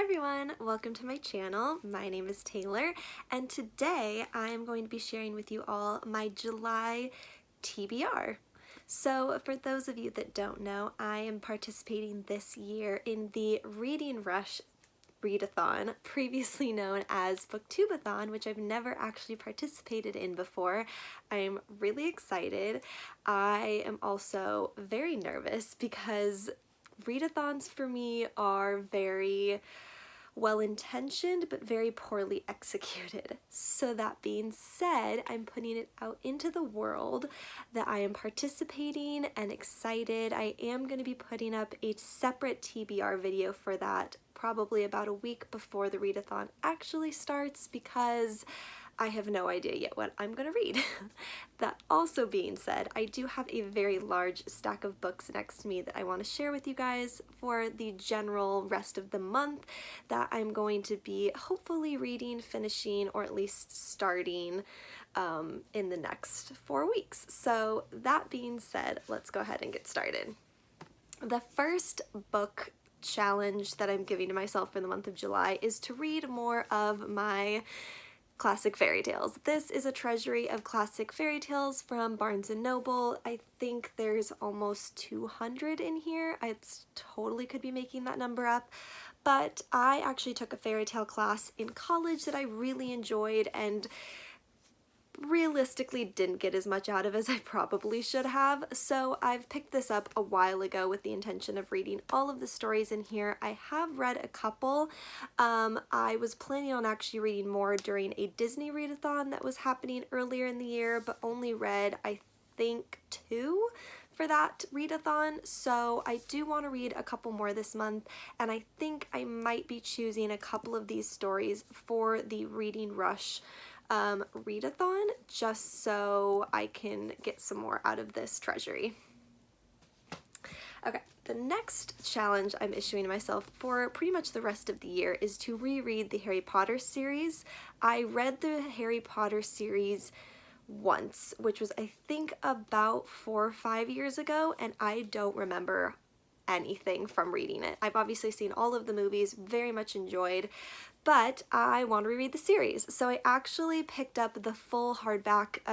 Hi everyone, welcome to my channel. My name is Taylor and today I am going to be sharing with you all my July TBR. So for those of you that don't know, I am participating this year in the Reading Rush readathon, previously known as Booktubeathon, which I've never actually participated in before. I'm really excited. I am also very nervous because readathons for me are very well-intentioned but very poorly executed. So that being said, I'm putting it out into the world that I am participating and excited. I am going to be putting up a separate TBR video for that probably about a week before the readathon actually starts because I have no idea yet what I'm going to read. That also being said, I do have a very large stack of books next to me that I want to share with you guys for the general rest of the month that I'm going to be hopefully reading, finishing, or at least starting in the next 4 weeks. So that being said, let's go ahead and get started. The first book challenge that I'm giving to myself for the month of July is to read more of my classic fairy tales. This is a treasury of classic fairy tales from Barnes & Noble. I think there's almost 200 in here. I totally could be making that number up, but I actually took a fairy tale class in college that I really enjoyed and realistically didn't get as much out of as I probably should have, so I've picked this up a while ago with the intention of reading all of the stories in here. I have read a couple. I was planning on actually reading more during a Disney readathon that was happening earlier in the year, but only read, I think, 2 for that readathon, so I do want to read a couple more this month, and I think I might be choosing a couple of these stories for the Reading Rush readathon just so I can get some more out of this treasury. Okay, the next challenge I'm issuing myself for pretty much the rest of the year is to reread the Harry Potter series. I read the Harry Potter series once, which was I think about 4 or 5 years ago, and I don't remember anything from reading it. I've obviously seen all of the movies, very much enjoyed, but I want to reread the series. So I actually picked up the full hardback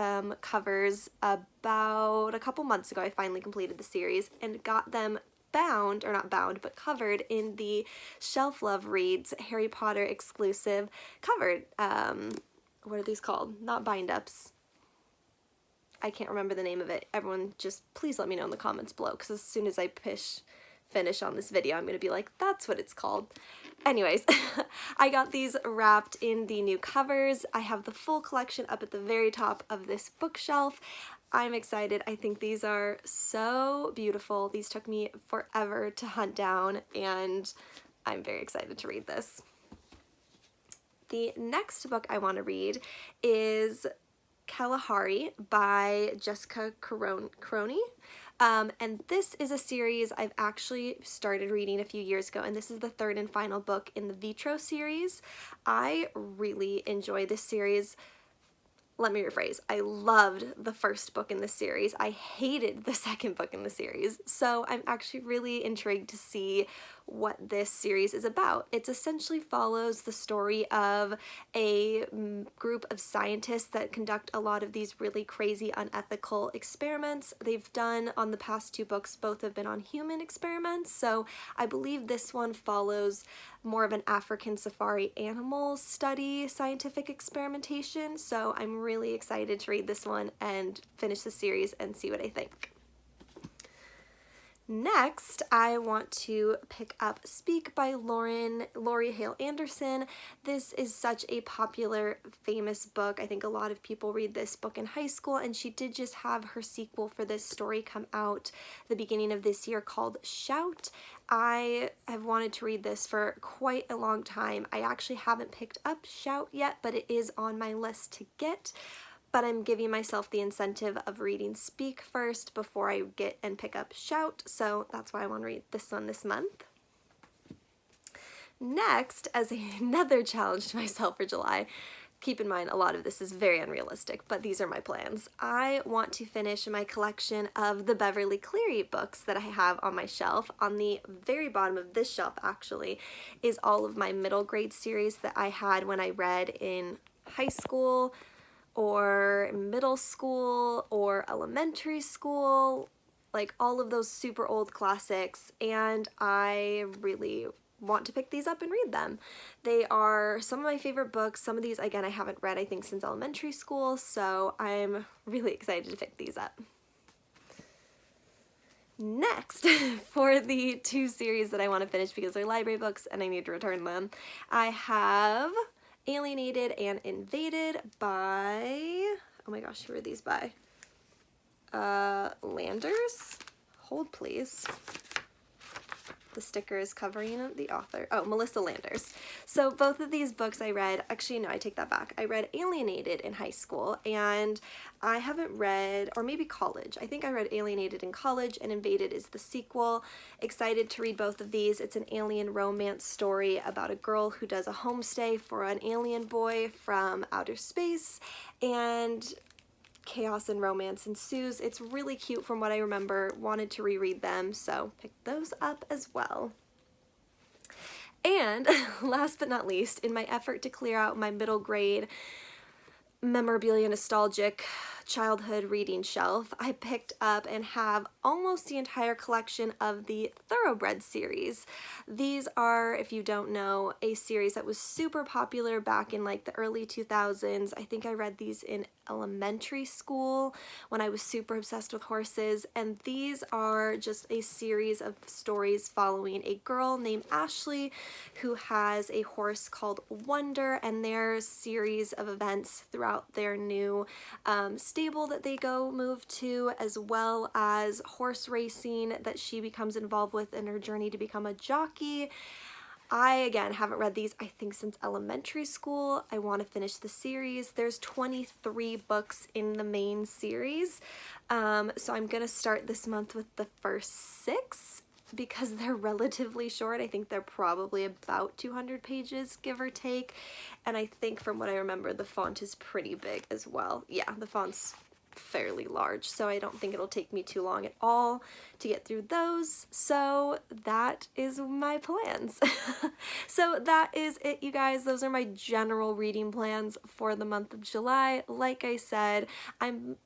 covers about a couple months ago. I finally completed the series and got them bound, or not bound, but covered in the Shelf Love Reads Harry Potter exclusive covered, what are these called? Not bind-ups. I can't remember the name of it. Everyone just please let me know in the comments below, because as soon as I finish on this video, I'm going to be like, that's what it's called. Anyways, I got these wrapped in the new covers. I have the full collection up at the very top of this bookshelf. I'm excited. I think these are so beautiful. These took me forever to hunt down, and I'm very excited to read this. The next book I want to read is Kalahari by Jessica Crony. And this is a series I've actually started reading a few years ago, and this is the third and final book in the Vitro series. I really enjoy this series. Let me rephrase. I loved the first book in the series. I hated the second book in the series. So I'm actually really intrigued to see what this series is about. It essentially follows the story of a group of scientists that conduct a lot of these really crazy, unethical experiments. They've done on the past 2 books, both have been on human experiments. So I believe this one follows more of an African safari animal study scientific experimentation. So I'm really excited to read this one and finish the series and see what I think. Next, I want to pick up Speak by Laurie Hale Anderson. This is such a popular, famous book. I think a lot of people read this book in high school, and she did just have her sequel for this story come out the beginning of this year called Shout. I have wanted to read this for quite a long time. I actually haven't picked up Shout yet, but it is on my list to get. But I'm giving myself the incentive of reading Speak first before I get and pick up Shout, so that's why I want to read this one this month. Next, as another challenge to myself for July, keep in mind, a lot of this is very unrealistic, but these are my plans. I want to finish my collection of the Beverly Cleary books that I have on my shelf. On the very bottom of this shelf, actually, is all of my middle grade series that I had when I read in high school or middle school or elementary school, like all of those super old classics, and I really want to pick these up and read them. They are some of my favorite books. Some of these, again, I haven't read, I think, since elementary school, so I'm really excited to pick these up. Next, for the two series that I want to finish because they're library books and I need to return them, I have Alienated and Invaded by, oh my gosh, who are these by? Landers? Hold please. The sticker is covering the author. Oh, Melissa Landers. So both of these books I read, actually no, I take that back. I read Alienated in high school, and I haven't read, or maybe college. I think I read Alienated in college, and Invaded is the sequel. Excited to read both of these. It's an alien romance story about a girl who does a homestay for an alien boy from outer space, and chaos and romance ensues. It's really cute from what I remember. Wanted to reread them, so picked those up as well. And last but not least, in my effort to clear out my middle grade memorabilia nostalgic childhood reading shelf, I picked up and have almost the entire collection of the Thoroughbred series. These are, if you don't know, a series that was super popular back in like the early 2000s. I think I read these in elementary school when I was super obsessed with horses, and these are just a series of stories following a girl named Ashley who has a horse called Wonder, and their series of events throughout their new stable that they go move to, as well as horse racing that she becomes involved with in her journey to become a jockey. I, again, haven't read these, I think, since elementary school. I want to finish the series. There's 23 books in the main series, so I'm going to start this month with the first 6 because they're relatively short. I think they're probably about 200 pages, give or take, and I think from what I remember, the font is pretty big as well. Yeah, the font's fairly large, so I don't think it'll take me too long at all to get through those. So that is my plans. So that is it, you guys. Those are my general reading plans for the month of July. Like I said, I'm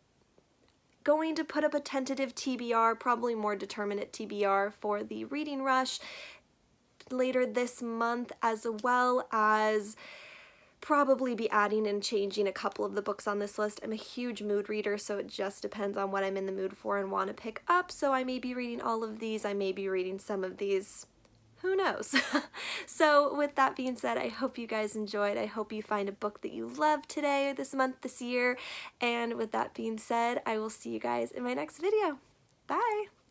going to put up a tentative TBR, probably more determinate TBR, for the reading rush later this month, as well as probably be adding and changing a couple of the books on this list. I'm a huge mood reader, so it just depends on what I'm in the mood for and want to pick up. So I may be reading all of these, I may be reading some of these, who knows? So with that being said, I hope you guys enjoyed. I hope you find a book that you love today, this month, this year. And with that being said, I will see you guys in my next video. Bye!